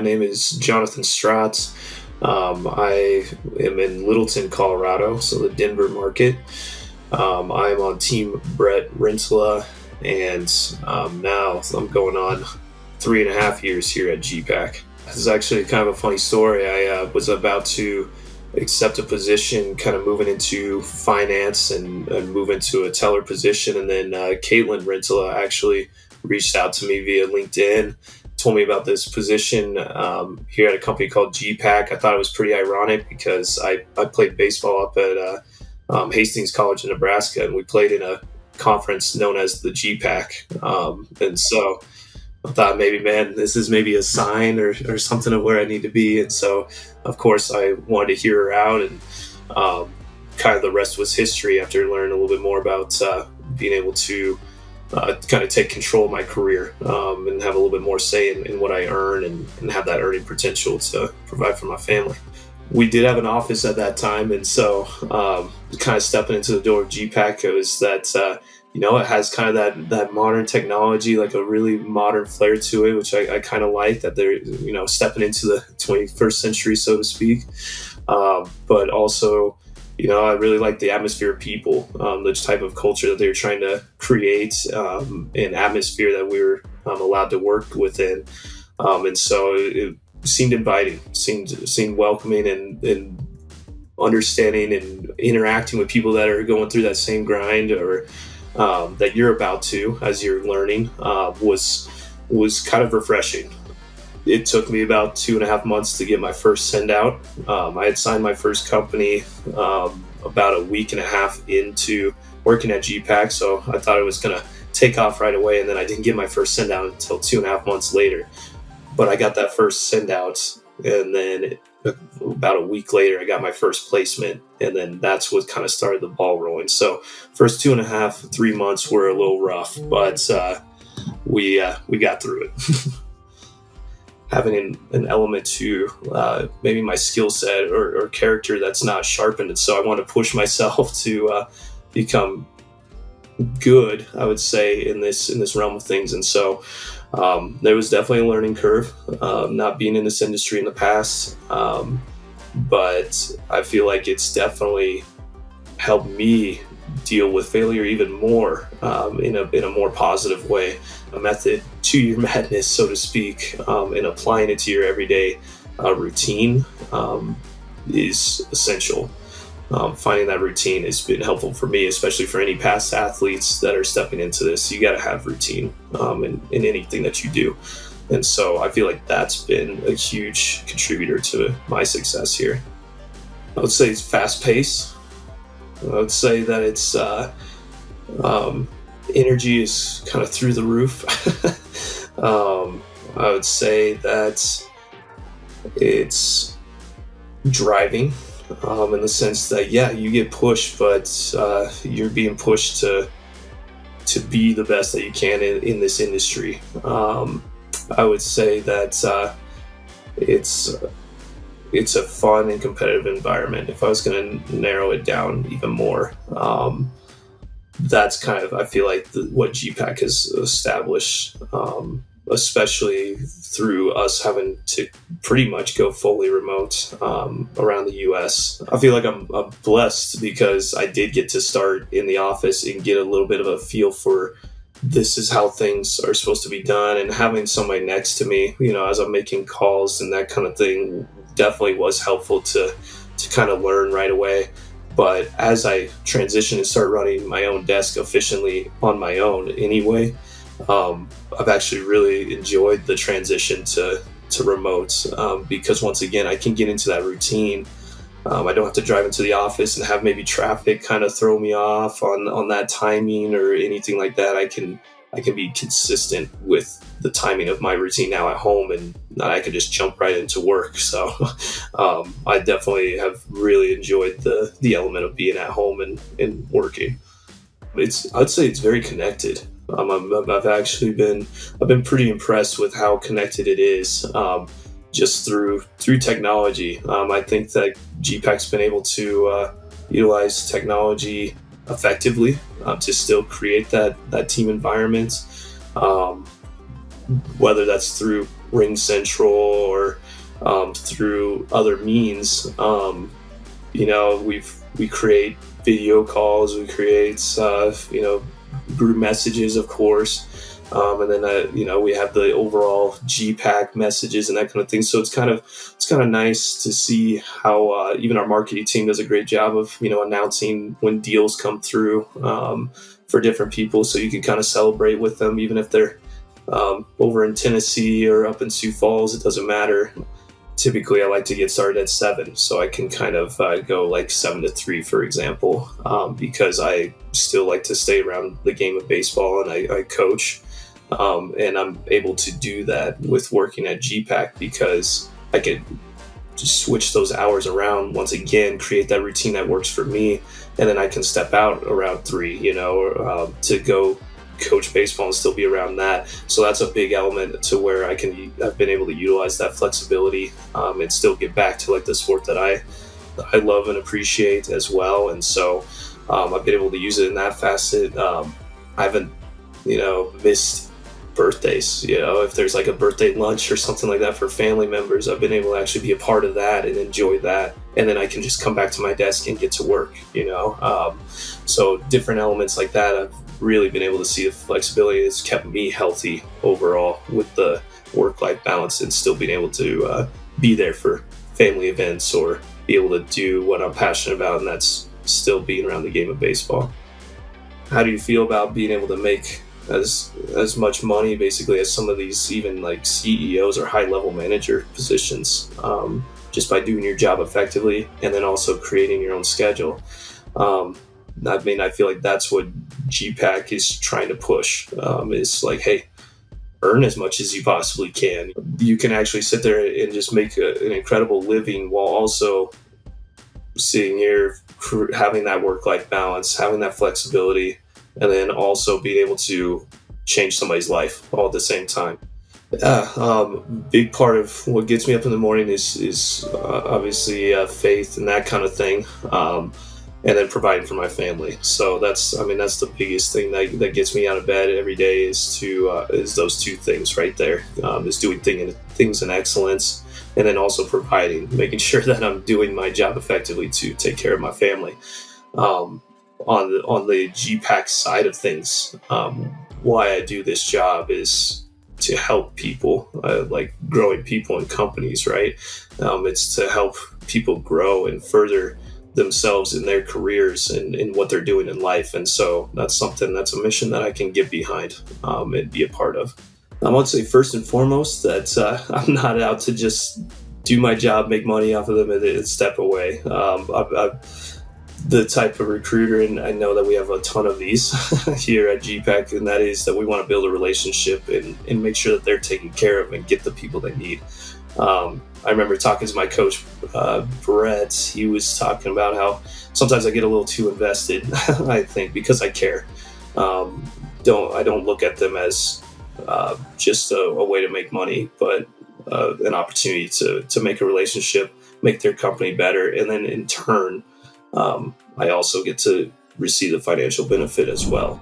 name is Jonathan Strotz. I am in Littleton, Colorado, so the Denver market. I'm on Team Brett Rentala, and now I'm going on 3.5 years here at GPAC. This is actually kind of a funny story. I was about to accept a position, kind of moving into finance and move into a teller position, and then Caitlin Rentala actually reached out to me via LinkedIn, told me about this position here at a company called GPAC. I thought it was pretty ironic because I played baseball up at Hastings College in Nebraska, and we played in a conference known as the GPAC. And so I thought man, this is maybe a sign or something of where I need to be. And so, of course, I wanted to hear her out, and kind of the rest was history after learning a little bit more about being able to kind of take control of my career and have a little bit more say in what I earn and have that earning potential to provide for my family. We did have an office at that time, and so kind of stepping into the door of GPAC, it was that it has kind of that modern technology, like a really modern flair to it, which I kind of like, that they're stepping into the 21st century, so to speak. But also, I really like the atmosphere of people, the type of culture that they were trying to create, an atmosphere that we were allowed to work within. And so it seemed inviting, seemed welcoming, and understanding and interacting with people that are going through that same grind, or that you're about to, as you're learning, was kind of refreshing. It took me about 2.5 months to get my first send out. I had signed my first company about a week and a half into working at GPAC, so I thought it was going to take off right away, and then I didn't get my first send out until 2.5 months later. But I got that first send out, and then about a week later, I got my first placement, and then that's what kind of started the ball rolling. So first 2.5, 3 months were a little rough, but we got through it. Having an element to maybe my skill set or character that's not sharpened, and so I want to push myself to become good, I would say, in this realm of things. And so there was definitely a learning curve, not being in this industry in the past, but I feel like it's definitely helped me deal with failure even more in a more positive way. A method to your madness, so to speak, and applying it to your everyday routine is essential. Finding that routine has been helpful for me, especially for any past athletes that are stepping into this. You got to have routine in anything that you do. And so I feel like that's been a huge contributor to my success here. I would say it's fast paced. I would say that it's energy is kind of through the roof. I would say that it's driving. In the sense that, you get pushed, but you're being pushed to be the best that you can in this industry. I would say that it's a fun and competitive environment. If I was going to narrow it down even more, that's kind of, I feel like, what GPAC has established, especially through us having to pretty much go fully remote around the U.S. I feel like I'm blessed because I did get to start in the office and get a little bit of a feel for this is how things are supposed to be done, and having somebody next to me, as I'm making calls and that kind of thing, definitely was helpful to kind of learn right away. But as I transition and start running my own desk efficiently on my own anyway, I've actually really enjoyed the transition to remote because, once again, I can get into that routine. I don't have to drive into the office and have maybe traffic kind of throw me off on that timing or anything like that. I can be consistent with the timing of my routine now at home, and I can just jump right into work. So I definitely have really enjoyed the element of being at home and working. I'd say it's very connected. I've been pretty impressed with how connected it is, just through technology. I think that GPAC's been able to utilize technology effectively to still create that team environment, whether that's through Ring Central or through other means. We create video calls, we create group messages, of course. And then we have the overall GPAC messages and that kind of thing. So it's kind of nice to see how even our marketing team does a great job of announcing when deals come through for different people, so you can kind of celebrate with them, even if they're over in Tennessee or up in Sioux Falls. It doesn't matter. Typically, I like to get started at 7, so I can kind of go like 7 to 3, for example, because I still like to stay around the game of baseball, and I coach. And I'm able to do that with working at GPAC because I could just switch those hours around once again, create that routine that works for me, and then I can step out around 3, to go coach baseball and still be around that. So that's a big element to where I've been able to utilize that flexibility and still get back to like the sport that I love and appreciate as well. And so I've been able to use it in that facet. I haven't missed birthdays. If there's like a birthday lunch or something like that for family members, I've been able to actually be a part of that and enjoy that, and then I can just come back to my desk and get to work. So different elements like that, I've really been able to see the flexibility. It's kept me healthy overall with the work-life balance, and still being able to be there for family events or be able to do what I'm passionate about, and that's still being around the game of baseball. How do you feel about being able to make as much money basically as some of these even like CEOs or high level manager positions, just by doing your job effectively and then also creating your own schedule? I feel like that's what GPAC is trying to push, is like, hey, earn as much as you possibly can. You can actually sit there and just make an incredible living while also sitting here having that work-life balance, having that flexibility, and then also being able to change somebody's life all at the same time. Big part of what gets me up in the morning is obviously faith and that kind of thing, and then providing for my family. So that's the biggest thing that gets me out of bed every day is those two things right there. Is doing things in excellence, and then also making sure that I'm doing my job effectively to take care of my family. On the GPAC side of things, why I do this job is to help people, like growing people and companies, right? It's to help people grow and further themselves in their careers and in what they're doing in life. And so that's a mission that I can get behind and be a part of. I would say first and foremost that I'm not out to just do my job, make money off of them, and step away. I'm the type of recruiter, and I know that we have a ton of these here at GPAC, and that is that we want to build a relationship and make sure that they're taken care of and get the people they need. I remember talking to my coach, Brett. He was talking about how sometimes I get a little too invested, I think, because I care. I don't look at them as just a way to make money, but an opportunity to make a relationship, make their company better, and then in turn, I also get to receive the financial benefit as well.